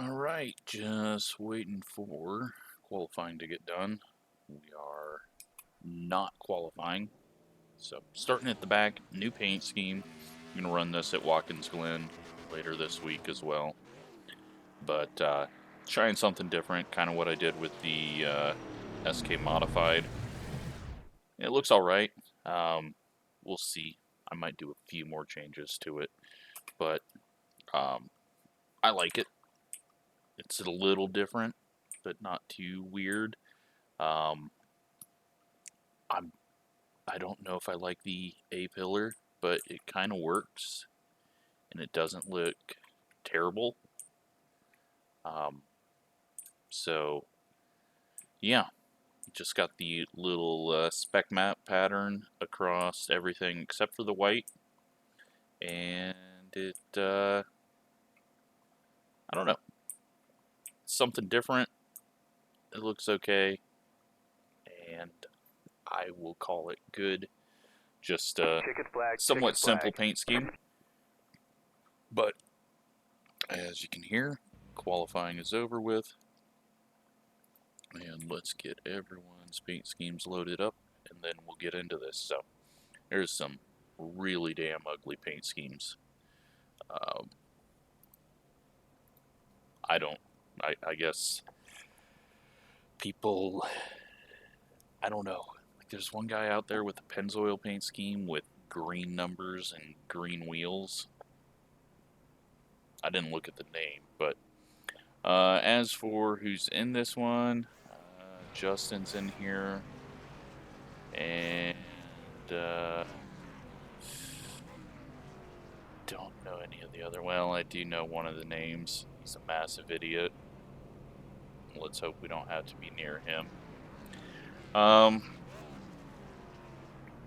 Alright, just waiting for qualifying to get done. We are not qualifying. So, starting at the back, new paint scheme. I'm going to run this at Watkins Glen later this week as well. But, trying something different, kind of what I did with the SK Modified. It looks alright. We'll see. I might do a few more changes to it. But, I like it. It's a little different, but not too weird. I don't know if I like the A-pillar, but it kind of works, and it doesn't look terrible. So, yeah, just got the little spec map pattern across everything except for the white, and it, I don't know, something different. It looks okay, and I will call it good. Just a somewhat simple paint scheme, but as you can hear, qualifying is over with, and let's get everyone's paint schemes loaded up, and then we'll get into this. So there's some really damn ugly paint schemes. I guess people, I don't know. Like, there's one guy out there with a Pennzoil paint scheme with green numbers and green wheels. I didn't look at the name, but as for who's in this one, Justin's in here, and don't know any of the other. Well, I do know one of the names. He's a massive idiot. Let's hope we don't have to be near him.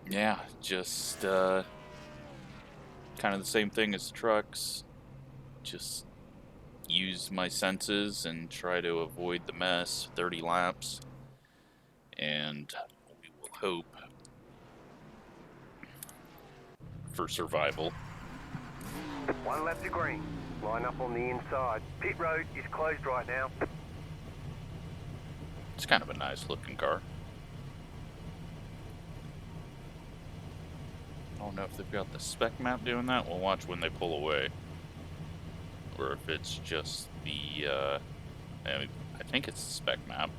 Yeah, just kind of the same thing as the trucks. Just use my senses and try to avoid the mess. 30 laps, and we will hope for survival. 1 lap to green. Line up on the inside. Pit road is closed right now. It's kind of a nice looking car. I don't know if they've got the spec map doing that. We'll watch when they pull away. Or if it's just the, I think it's the spec map.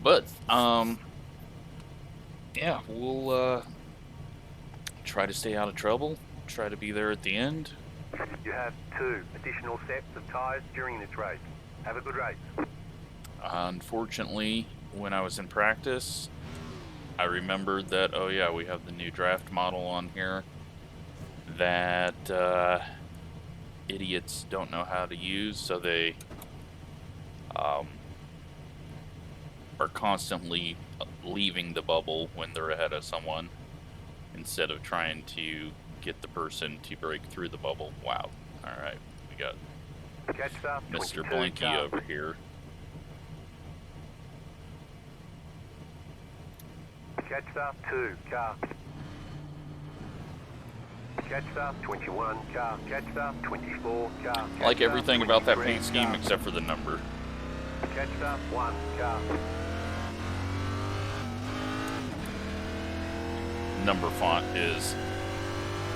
But, yeah, we'll, try to stay out of trouble. Try to be there at the end. You have 2 additional sets of tyres during this race. Have a good race. Unfortunately, when I was in practice, I remembered that, oh yeah, we have the new draft model on here that idiots don't know how to use, so they are constantly leaving the bubble when they're ahead of someone instead of trying to get the person to break through the bubble. Wow. Alright, we got Mr. Blinky over here. Catch start 2 car. Catch start 21 car. Catch start 24 car. I like everything about that paint scheme except for the number. Catch start 1 car. Number font is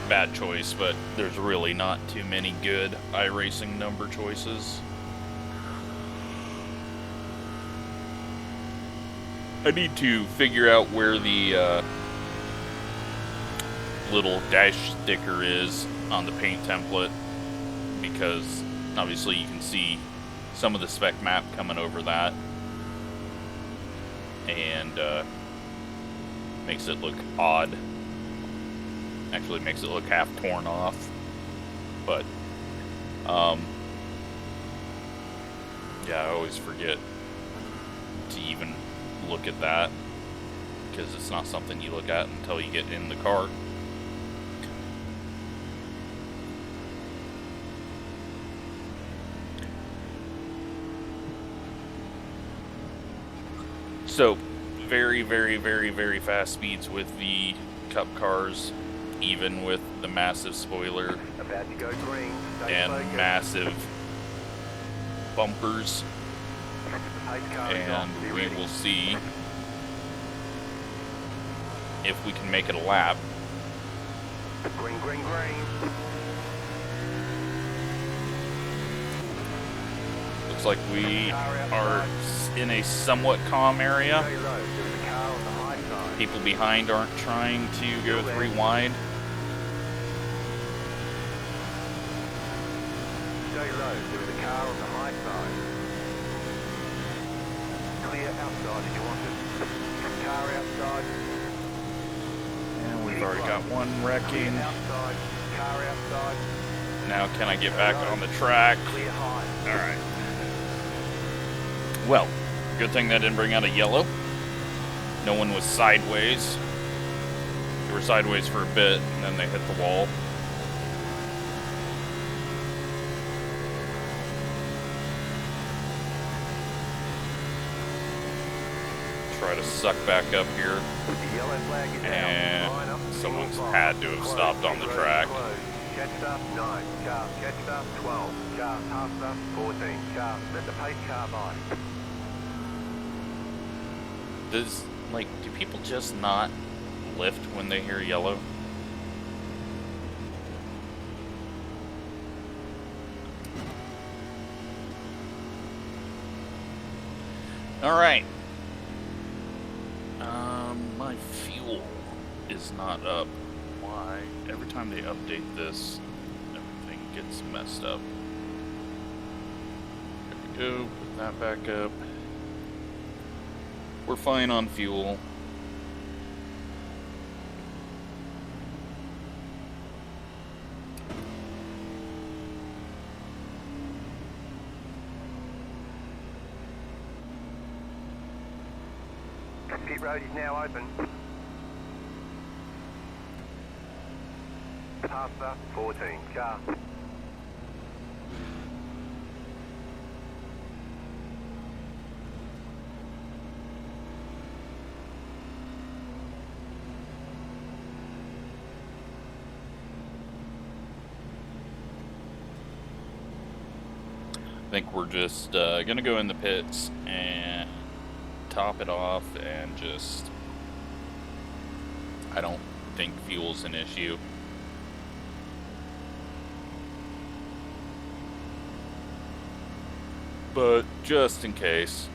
bad choice, but there's really not too many good iRacing number choices. I need to figure out where the little dash sticker is on the paint template, because obviously you can see some of the spec map coming over that, and makes it look odd. Actually makes it look half torn off, but yeah, I always forget to even look at that, because it's not something you look at until you get in the car. So very, very, very, very fast speeds with the Cup cars. even with the massive spoiler About to go green. Stay and slow, yeah. massive bumpers, The pace car is off. and Be we ready. will see if we can make it a lap. Green, green, green. Looks like we are in a somewhat calm area. Stay low. There was a car on the high side. People behind aren't trying to go 3 wide. Stay low. There was a car on the high side. Clear outside if you want it. Car outside. And we've already got one wrecking. Clear outside. Car outside. Now can I get back on the track? Clear high. Alright. Well, good thing that didn't bring out a yellow. No one was sideways. They were sideways for a bit, and then they hit the wall. Try to suck back up here. The yellow flag is And out. Line up, someone's single file. had to have Close. stopped on the Road track. closed. Catch up 9, car, catch up 12, car, pass up 14, car, let the pace car by. Do people just not lift when they hear yellow? Alright. My fuel is not up. Why? Every time they update this, everything gets messed up. There we go, put that back up. We're fine on fuel. Pit road is now open. Pass up 14, car. I think we're just gonna go in the pits and top it off and just, I don't think fuel's an issue. But just in case.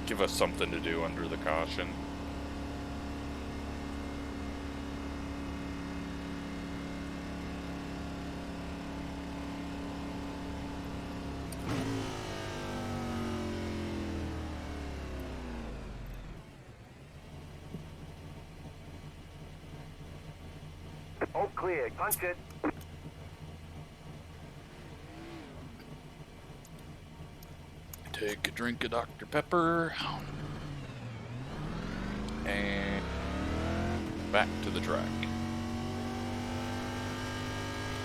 Give us something to do under the caution. All clear, punch it. Take a drink of Dr. Pepper. And back to the track.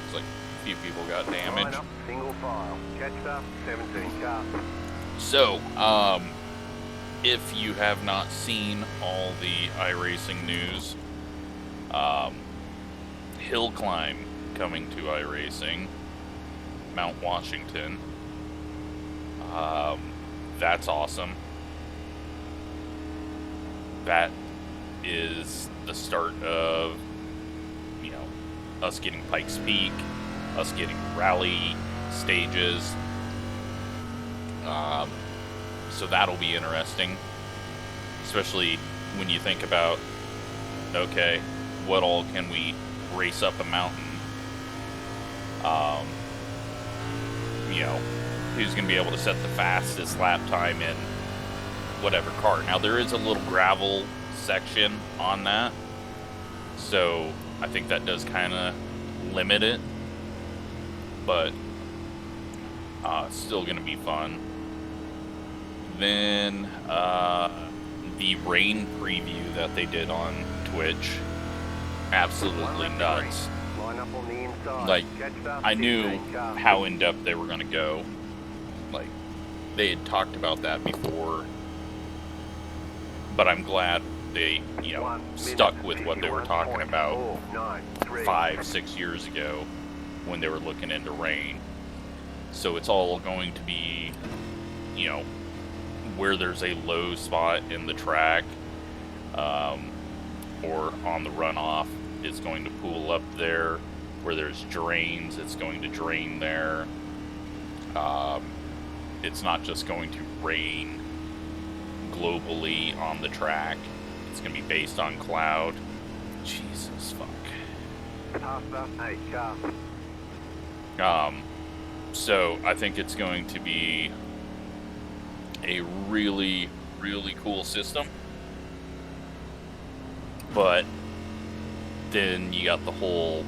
Looks like a few people got damaged. Line up, single file. Catch up 17, car. So, if you have not seen all the iRacing news, hill climb coming to iRacing, Mount Washington. That's awesome. That is the start of, you know, us getting Pikes Peak, us getting rally stages. So that'll be interesting, especially when you think about, okay, what all can we race up a mountain? You know, who's going to be able to set the fastest lap time in whatever car. Now, there is a little gravel section on that, so I think that does kind of limit it, but still going to be fun. Then the rain preview that they did on Twitch, absolutely nuts. Line up on the inside. Outside. like, Catch about I knew 15 cars. how in-depth they were going to go. Like, they had talked about that before. But I'm glad they, you know, 1 stuck minute, with what they were talking about 51.493. 5-6 years ago when they were looking into rain. So it's all going to be, you know, where there's a low spot in the track, or on the runoff, it's going to pool up there. Where there's drains, it's going to drain there. It's not just going to rain globally on the track. It's going to be based on cloud. Jesus fuck. Half about 8 cars. So I think it's going to be a really, really cool system. But then you got the whole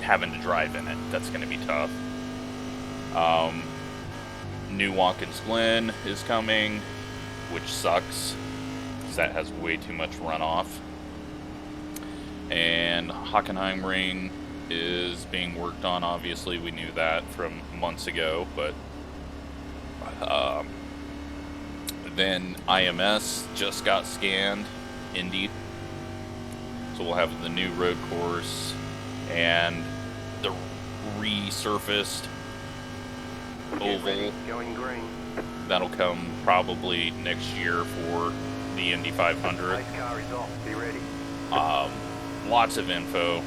having to drive in it. That's going to be tough. New Watkins Glen is coming, which sucks because that has way too much runoff. And Hockenheimring is being worked on. Obviously, we knew that from months ago, but then IMS just got scanned, Indy. So we'll have the new road course and the resurfaced oval. Going green. That'll come probably next year for the Indy 500. Race car is off. Be ready. Lots of info,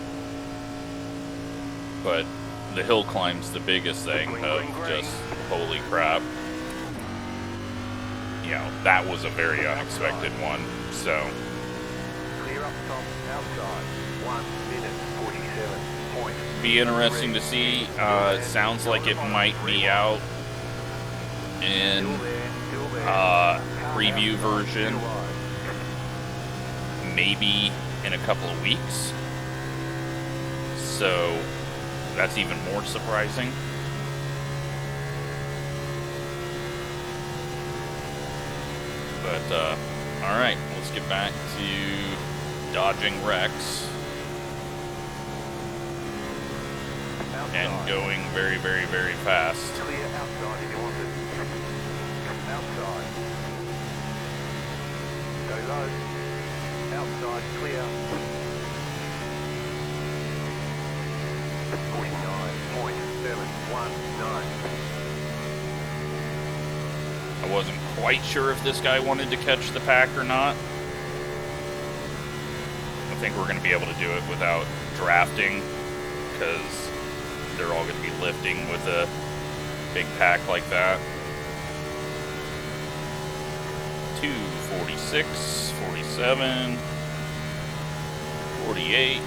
but the hill climb's the biggest thing of just holy crap. You know, that was a very unexpected one. So Clear up top. Outside. 1 minute 47. be interesting to see. It sounds like it might be out in preview version maybe in a couple of weeks. So that's even more surprising. But alright, let's get back to dodging wrecks. And going very, very, very fast. Clear outside if you want it. Outside. Go low. Outside clear. 49.719. I wasn't quite sure if this guy wanted to catch the pack or not. I think we're going to be able to do it without drafting, because they're all going to be lifting with a big pack like that. 246, 47, 48,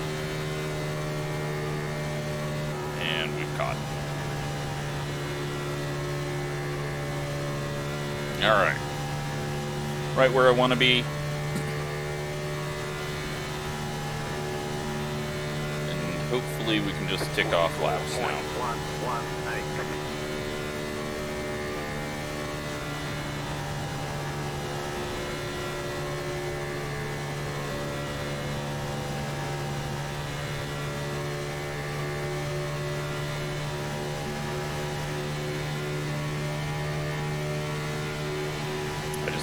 and we've caught. Alright. Right where I want to be. And hopefully we can just tick off laps now. 118.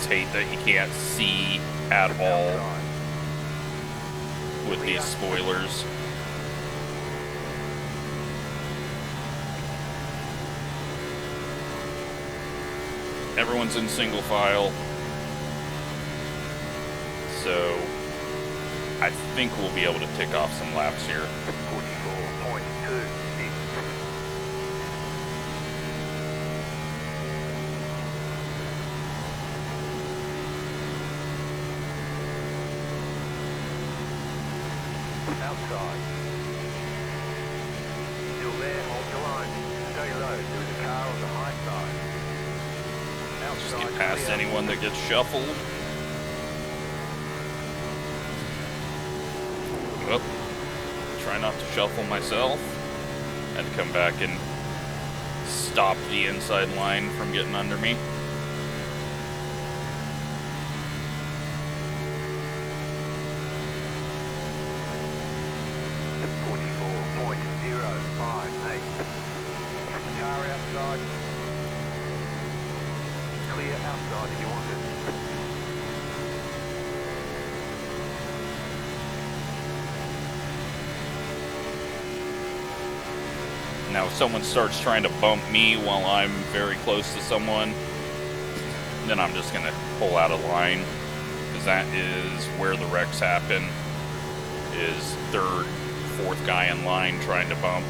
Hate that you can't see at all with these spoilers. Everyone's in single file, so I think we'll be able to tick off some laps here. 44.26. Outside. Still there, hold your line. Stay low, there is a car on the high side. Just Outside, get past clear. anyone that gets shuffled. Well, try not to shuffle myself. Had to come back and stop the inside line from getting under me. outside if you want it. Now, if someone starts trying to bump me while I'm very close to someone, then I'm just going to pull out of line, because that is where the wrecks happen, is third, fourth guy in line trying to bump.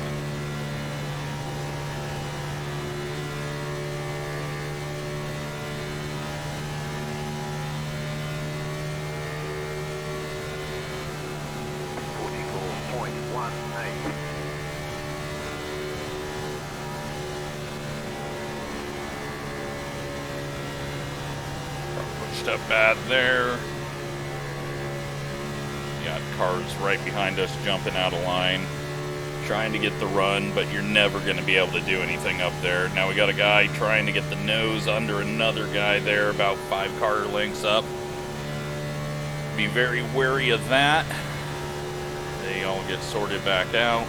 Up bad there. Got cars right behind us jumping out of line, trying to get the run, but you're never going to be able to do anything up there. Now we got a guy trying to get the nose under another guy there, about 5 car lengths up. Be very wary of that. They all get sorted back out.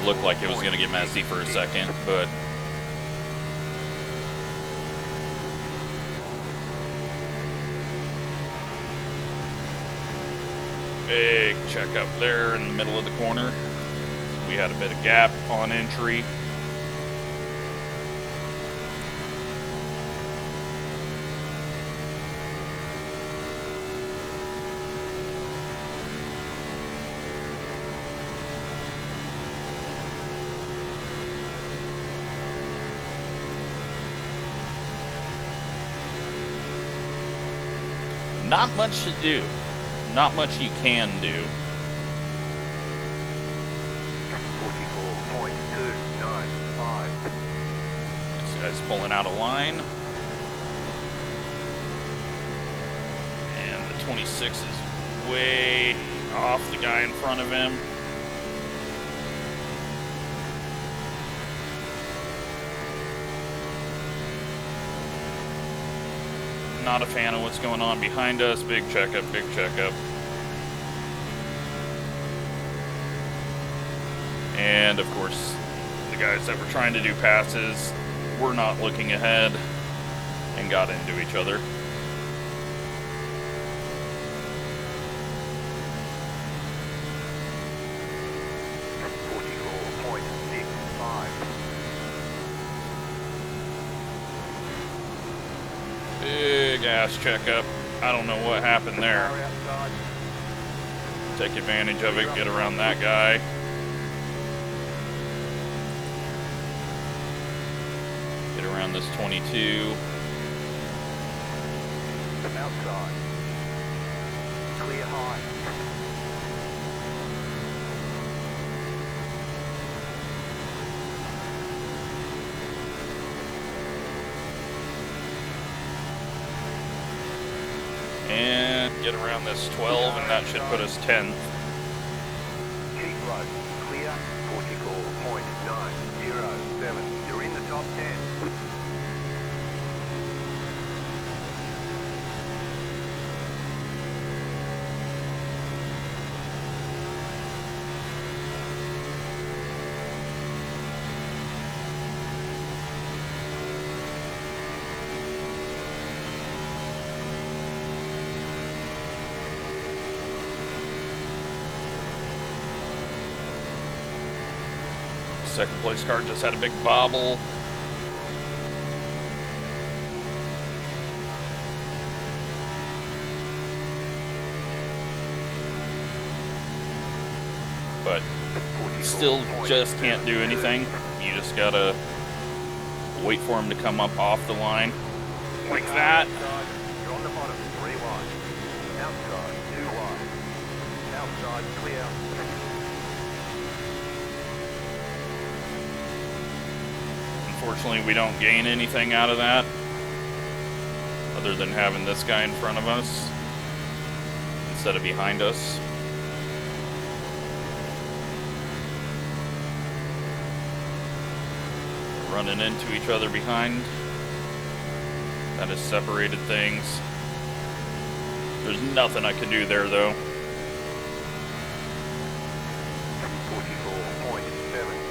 Looked like it was going to get messy for a second, but big check up there in the middle of the corner. We had a bit of gap on entry. Not much to do. Not much you can do. 44.295. This guy's pulling out of line. And the 26 is way off the guy in front of him. Not a fan of what's going on behind us. Big checkup, big checkup. And of course, the guys that were trying to do passes were not looking ahead and got into each other. Big ass checkup. I don't know what happened there. Take advantage of it, get around that guy. Get around this 22. Outside. Clear high. And get around this 12, and that should put us 10th. Keep low. Clear. 44.907. You're in the top 10. Second place car just had a big bobble. But still just can't do anything. You just gotta wait for him to come up off the line like that. You're on the bottom, 3 wide. Outside, 2 wide. Outside, clear. Unfortunately, we don't gain anything out of that other than having this guy in front of us instead of behind us. Running into each other behind. That has separated things. There's nothing I can do there, though. 44.76.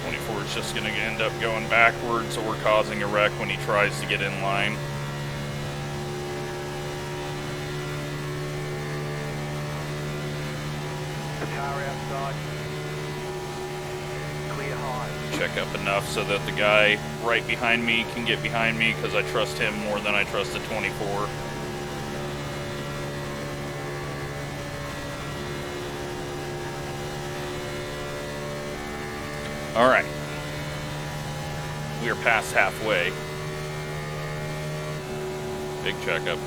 24 is just going to end up going backwards or causing a wreck when he tries to get in line. Car outside. Clear high. Check up enough so that the guy right behind me can get behind me, because I trust him more than I trust the 24. All right. We are past halfway. Big checkup. 44.536.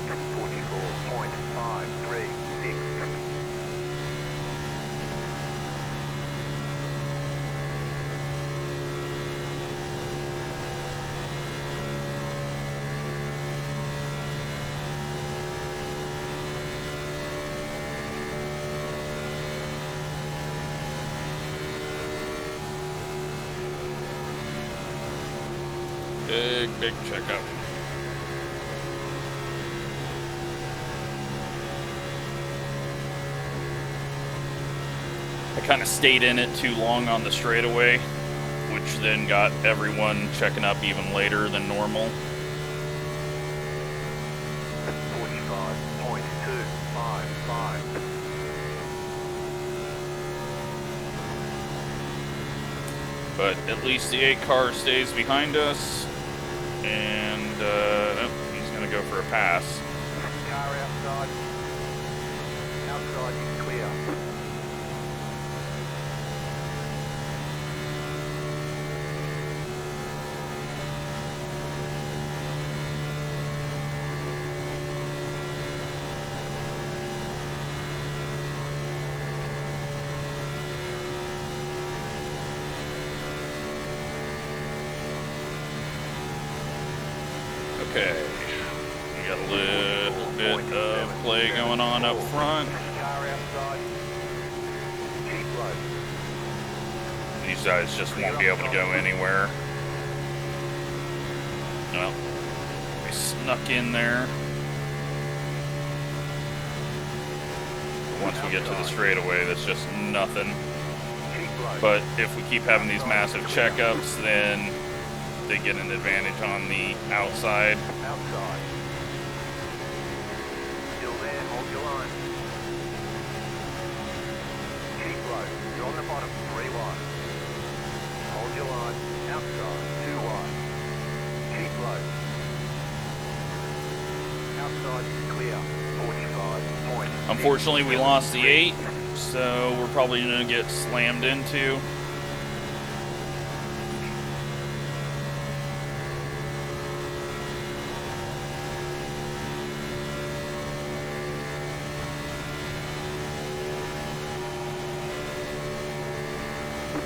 Big checkup. I kind of stayed in it too long on the straightaway, which then got everyone checking up even later than normal. 45.255. But at least the 8 car stays behind us, and oh, he's going to go for a pass. Car outside. Outside is clear. Okay, we got a little bit of play going on up front. Car outside. Keep low. These guys just won't be able to go anywhere. Well, we snuck in there. Once we get to the straightaway, that's just nothing. Keep low. But if we keep having these massive checkups, then they get an advantage on the outside. Outside. Still there, hold your line. Keep low. You're on the bottom, 3 wide. Hold your line. Outside, 2 wide. Keep low. Outside is clear. 45 points. Unfortunately, we lost the 8, so we're probably going to get slammed into.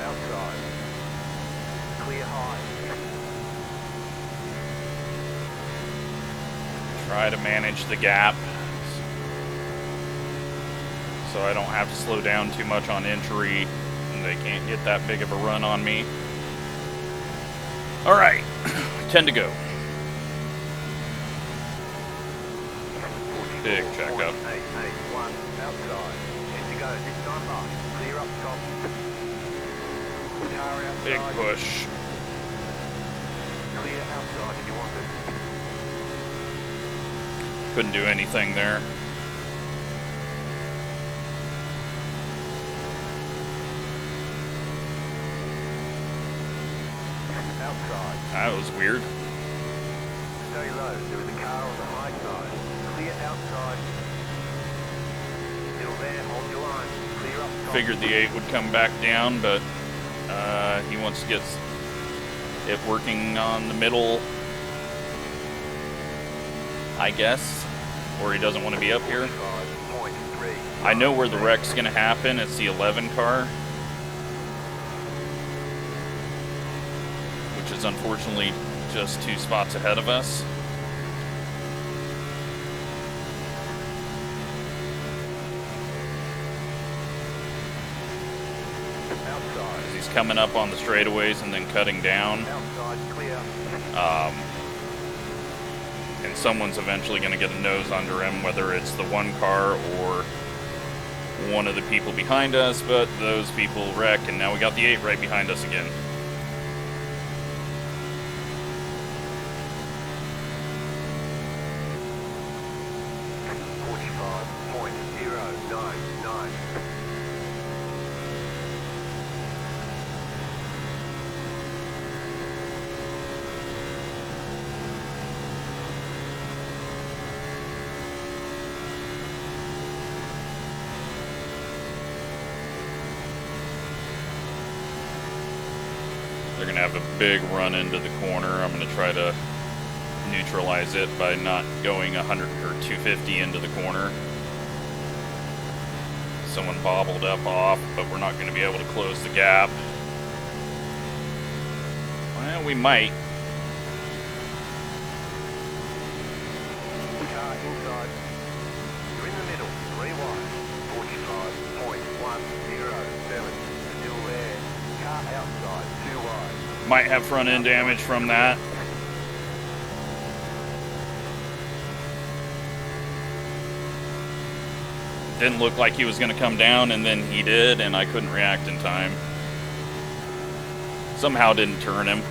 Outside. Clear high. Try to manage the gap so I don't have to slow down too much on entry and they can't get that big of a run on me. All right, 10 to go. Big checkup. 881 outside. 10 to go. This time right. Clear up top. Car outside. Big push. Clear outside if you want it. Couldn't do anything there. Outside. That was weird. Stay low. There is a car on the high side. Clear outside. Still there. Hold your line. Clear up top. Figured the 8 would come back down, but he wants to get it working on the middle, I guess, or he doesn't want to be up here. 45.3. I know where the wreck's going to happen. It's the 11 car, which is unfortunately just 2 spots ahead of us. Outside. As he he's coming up on the straightaways and then cutting down. Outside clear. And someone's eventually going to get a nose under him, whether it's the one car or one of the people behind us, but those people wreck, and now we got the 8 right behind us again. They're going to have a big run into the corner. I'm going to try to neutralize it by not going 100 or 250 into the corner. Someone bobbled up off, but we're not going to be able to close the gap. Well, we might. Car inside. You're in the middle, 3 wide. 45.107. Still there. Car outside, 2 wide. Might have front end damage from that. Didn't look like he was going to come down, and then he did, and I couldn't react in time. Somehow didn't turn him.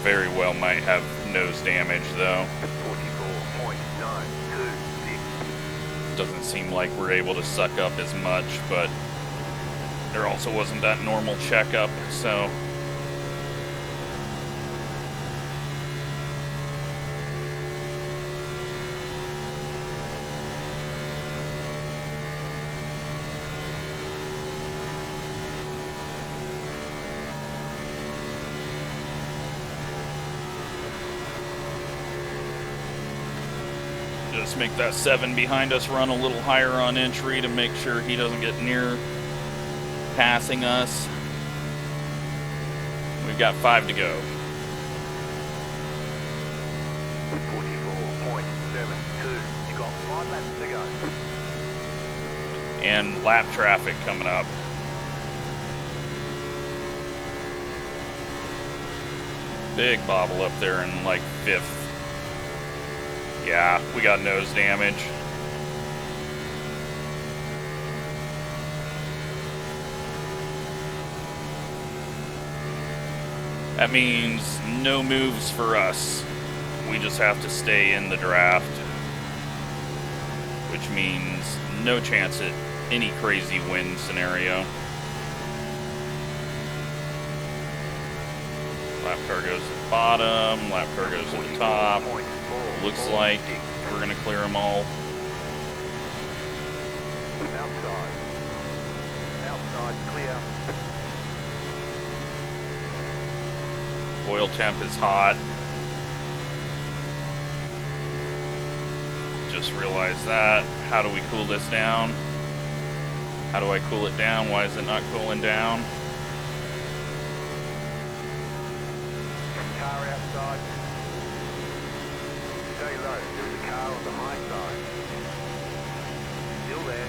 Very well might have nose damage, though. 44.926. Doesn't seem like we're able to suck up as much, but there also wasn't that normal checkup, so... Just make that 7 behind us run a little higher on entry to make sure he doesn't get near passing us. We've got 5 to go. 44.72. You got 5 laps to go. And lap traffic coming up. Big bobble up there in like 5th. Yeah, we got nose damage. That means no moves for us. We just have to stay in the draft. Which means no chance at any crazy win scenario. Lap car goes to the bottom, lap car goes to the top. Looks like we're going to clear them all. Outside. Outside clear. Oil temp is hot. Just realized that. How do we cool this down? How do I cool it down? Why is it not cooling down? Car outside. Stay low. There's a car on the high side. Still there.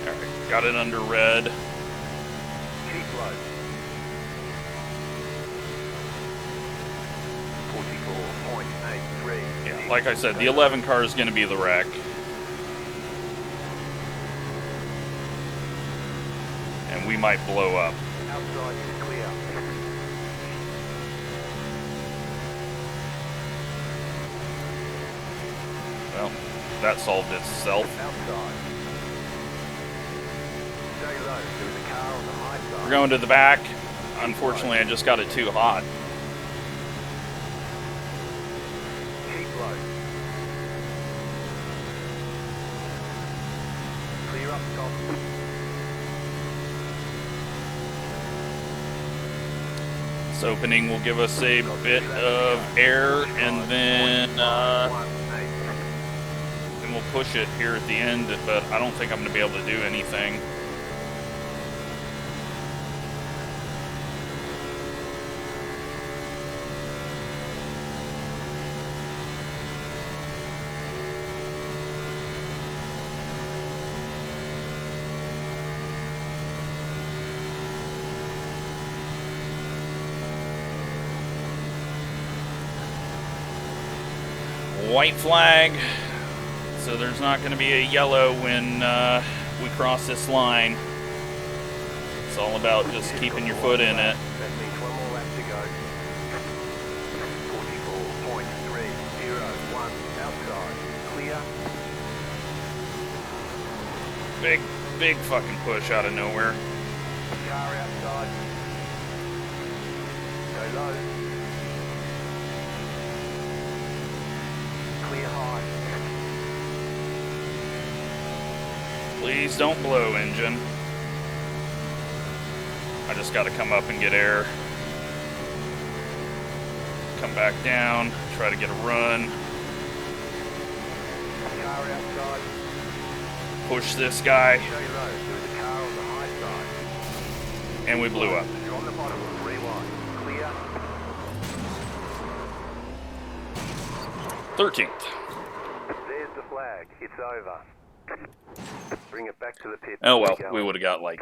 Alright, got it under red. Keep low. 44.83. Yeah, like I said, the 11 car is going to be the wreck. And we might blow up. Outside is clear. Well, that solved itself. Outside. Stay low. There's a car on the high side. We're going to the back. Unfortunately, I just got it too hot. Keep low. Clear up top. This opening will give us a bit of air, and then we'll push it here at the end, but I don't think I'm going to be able to do anything. White flag, so there's not going to be a yellow when we cross this line. It's all about just keeping your foot in it. That means one more lap to go. 44.301 outside. Clear. Big fucking push out of nowhere. Car outside. Go low. Clear high. Please don't blow, engine. I just got to come up and get air. Come back down, try to get a run. Car outside. Push this guy. Stay low. There was a car on the high side. And we blew up. You're on the bottom. Rewind. Clear. 13th. There's the flag. It's over. Bring it back to the pit. Oh well, we would have got like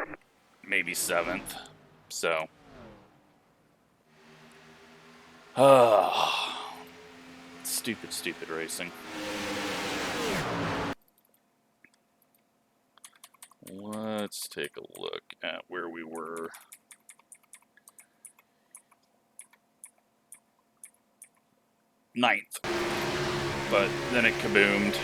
maybe 7th. So. Stupid racing. Let's take a look at where we were. Ninth. But then it kaboomed.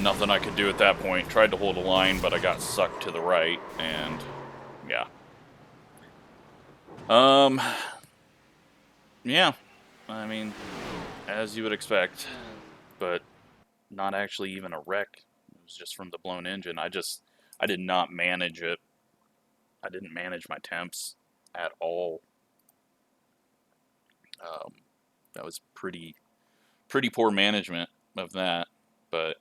Nothing I could do at that point. Tried to hold a line, but I got sucked to the right, and yeah. Yeah. I mean, as you would expect, but not actually even a wreck. It was just from the blown engine. I did not manage it. I didn't manage my temps at all. That was pretty poor management of that, but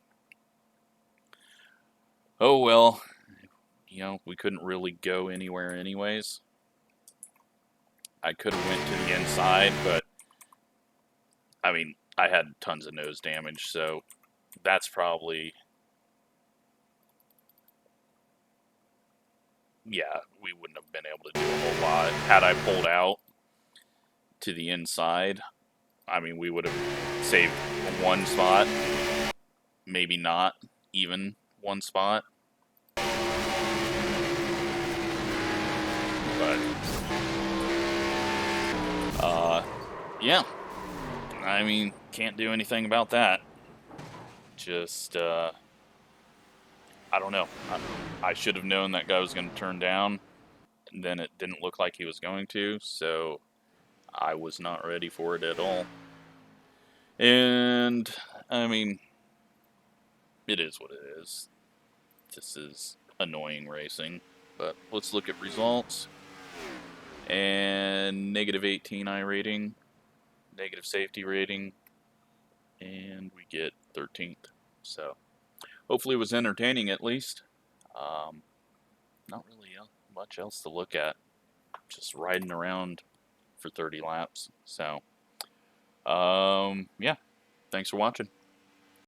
oh well, you know, we couldn't really go anywhere anyways. I could have went to the inside, but I mean, I had tons of nose damage, so that's probably, yeah, we wouldn't have been able to do a whole lot. Had I pulled out to the inside, I mean, we would have saved one spot, maybe not even one spot. But, yeah. I mean, can't do anything about that. Just, I don't know. I should have known that guy was going to turn down. And then it didn't look like he was going to, so I was not ready for it at all. And, I mean, it is what it is. This is annoying racing. But let's look at results. And -18 iRating, negative safety rating, and we get 13th. So hopefully it was entertaining at least. Not really much else to look at. Just riding around for 30 laps. So yeah, thanks for watching.